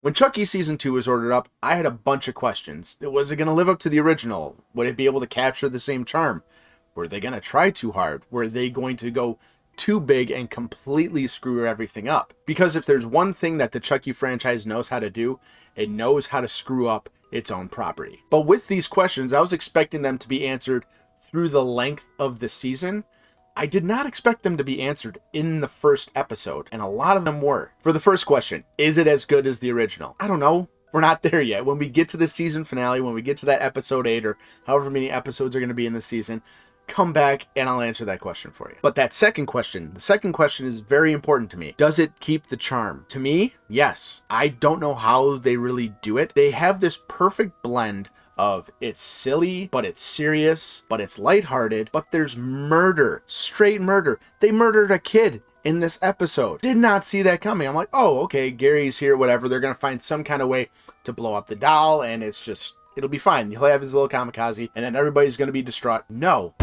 When Chucky Season 2 was ordered up, I had a bunch of questions. Was it going to live up to the original? Would it be able to capture the same charm? Were they going to try too hard? Were they going to go too big and completely screw everything up? Because if there's one thing that the Chucky franchise knows how to do, it knows how to screw up its own property. But with these questions, I was expecting them to be answered through the length of the season. I did not expect them to be answered in the first episode, and a lot of them were. For the first question, is it as good as the original? I don't know. We're not there yet. When we get to the season finale, when we get to that episode 8 or however many episodes are going to be in the season, come back and I'll answer that question for you. But that second question, the second question is very important to me. Does it keep the charm? To me, yes. I don't know how they really do it. They have this perfect blend of it's silly, but it's serious, but it's lighthearted, but there's murder, straight murder. They murdered a kid in this episode. Did not see that coming. I'm like, oh, okay, Gary's here, whatever. They're going to find some kind of way to blow up the doll, and it'll be fine. He'll have his little kamikaze, and then everybody's going to be distraught. No.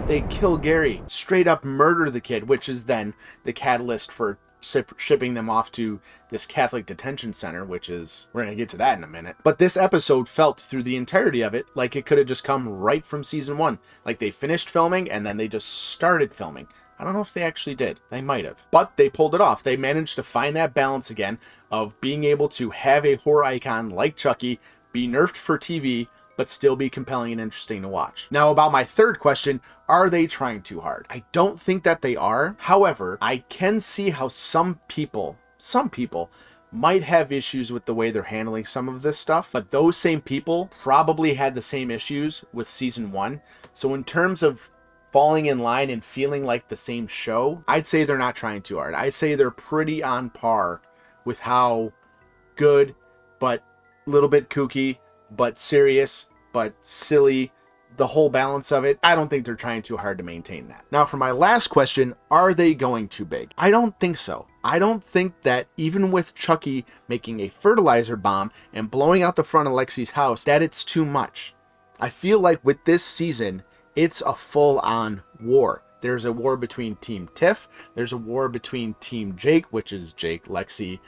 They kill Gary, straight up murder the kid, which is then the catalyst for shipping them off to this Catholic detention center, which is, we're going to get to that in a minute. But this episode felt through the entirety of it like it could have just come right from season 1. Like they finished filming and then they just started filming. I don't know if they actually did. They might have. But they pulled it off. They managed to find that balance again of being able to have a horror icon like Chucky be nerfed for TV, but still be compelling and interesting to watch. Now, about my third question, are they trying too hard? I don't think that they are. However, I can see how some people might have issues with the way they're handling some of this stuff, but those same people probably had the same issues with season 1. So in terms of falling in line and feeling like the same show, I'd say they're not trying too hard. I'd say they're pretty on par with how good, but a little bit kooky, but serious, but silly, the whole balance of it. I don't think they're trying too hard to maintain that. Now, for my last question, are they going too big? I don't think so. I don't think that even with Chucky making a fertilizer bomb and blowing out the front of Lexy's house, that it's too much. I feel like with this season, it's a full-on war. There's a war between Team Tiff. There's a war between Team Jake, which is Jake, Lexy,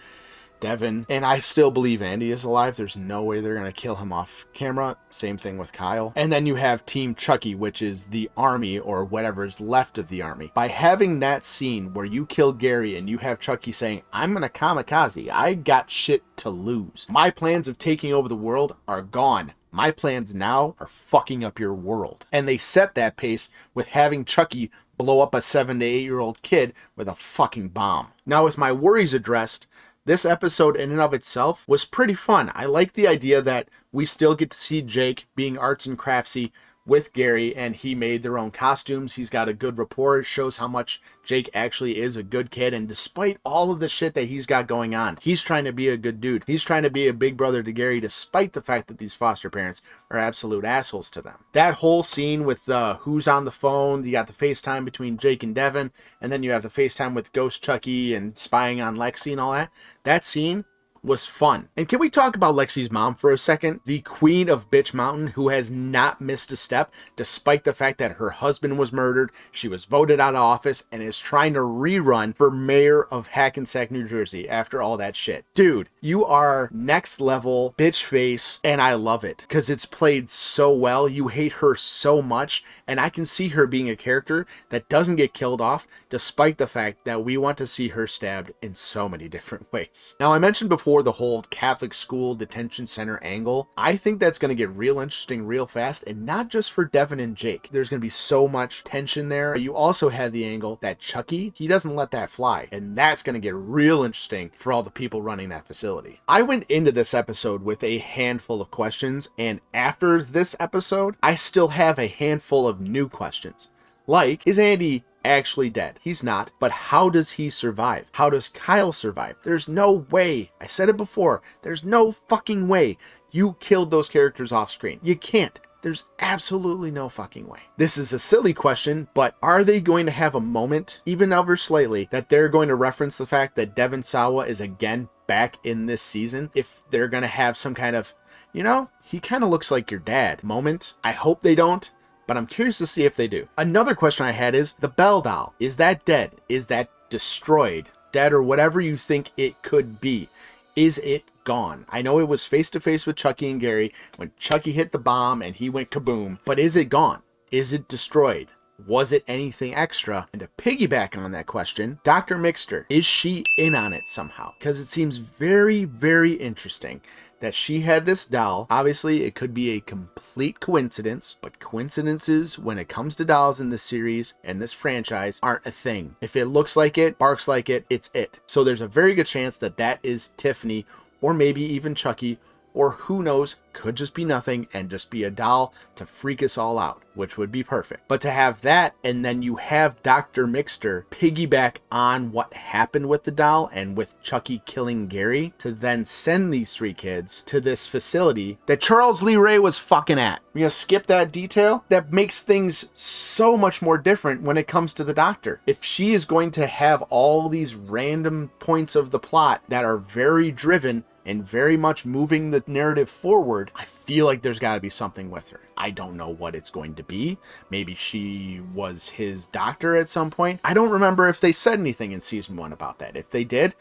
Devon, and I still believe Andy is alive. There's no way they're going to kill him off camera. Same thing with Kyle. And then you have Team Chucky, which is the army or whatever's left of the army. By having that scene where you kill Gary and you have Chucky saying, I'm going to kamikaze. I got shit to lose. My plans of taking over the world are gone. My plans now are fucking up your world. And they set that pace with having Chucky blow up a 7 to 8-year-old kid with a fucking bomb. Now, with my worries addressed, this episode in and of itself was pretty fun. I like the idea that we still get to see Jake being arts and craftsy with Gary, and he made their own costumes. He's got a good rapport. It shows how much Jake actually is a good kid, and despite all of the shit that he's got going on, he's trying to be a good dude. He's trying to be a big brother to Gary, despite the fact that these foster parents are absolute assholes to them. That whole scene with who's on the phone, you got the FaceTime between Jake and Devon, and then you have the FaceTime with Ghost Chucky and spying on Lexy and all that. That scene was fun. And can we talk about Lexy's mom for a second? The queen of Bitch Mountain, who has not missed a step despite the fact that her husband was murdered, she was voted out of office, and is trying to rerun for mayor of Hackensack, New Jersey after all that shit. Dude, you are next level bitch face, and I love it because it's played so well. You hate her so much, and I can see her being a character that doesn't get killed off despite the fact that we want to see her stabbed in so many different ways. Now, I mentioned before the whole Catholic school detention center angle. I think that's going to get real interesting real fast, and not just for Devon and Jake. There's going to be so much tension there. You also have the angle that Chucky, he doesn't let that fly, and that's going to get real interesting for all the people running that facility. I went into this episode with a handful of questions, and after this episode, I still have a handful of new questions. Like, is Andy actually dead? He's not, but how does he survive? How does Kyle survive? There's no way. I said it before. There's no fucking way you killed those characters off screen. You can't. There's absolutely no fucking way. This is a silly question, but are they going to have a moment, even ever slightly, that they're going to reference the fact that Devon Sawa is again back in this season? If they're going to have some kind of, he kind of looks like your dad moment. I hope they don't, but I'm curious to see if they do. Another question I had is, the Bell doll, is that dead? Is that destroyed? Dead, or whatever you think it could be? Is it gone? I know it was face to face with Chucky and Gary when Chucky hit the bomb and he went kaboom, but is it gone? Is it destroyed? Was it anything extra? And to piggyback on that question, Dr. Mixter, is she in on it somehow? Because it seems very, very interesting that she had this doll. Obviously, it could be a complete coincidence, but coincidences when it comes to dolls in this series and this franchise aren't a thing. If it looks like it, barks like it, it's it. So there's a very good chance that that is Tiffany, or maybe even Chucky, or who knows, could just be nothing and just be a doll to freak us all out, which would be perfect. But to have that, and then you have Dr. Mixter piggyback on what happened with the doll and with Chucky killing Gary, to then send these 3 kids to this facility that Charles Lee Ray was fucking at. We're gonna skip that detail. That makes things so much more different when it comes to the doctor. If she is going to have all these random points of the plot that are very driven and very much moving the narrative forward, I feel like there's got to be something with her. I don't know what it's going to be. Maybe she was his doctor at some point. I don't remember if they said anything in season 1 about that. If they did,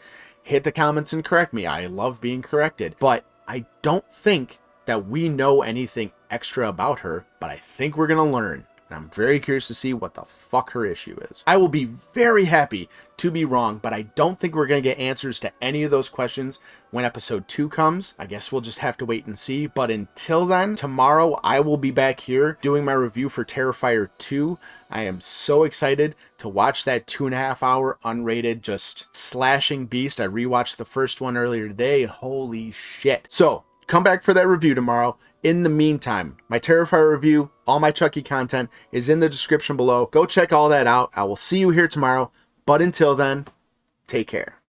hit the comments and correct me. I love being corrected. But I don't think that we know anything extra about her, but I think we're going to learn. And I'm very curious to see what the fuck her issue is. I will be very happy to be wrong, but I don't think we're going to get answers to any of those questions when episode 2 comes. I guess we'll just have to wait and see. But until then, tomorrow I will be back here doing my review for Terrifier 2. I am so excited to watch that 2.5 hour unrated just slashing beast. I rewatched the first one earlier today. Holy shit. So come back for that review tomorrow. In the meantime, my Terrifier review, all my Chucky content is in the description below. Go check all that out. I will see you here tomorrow. But until then, take care.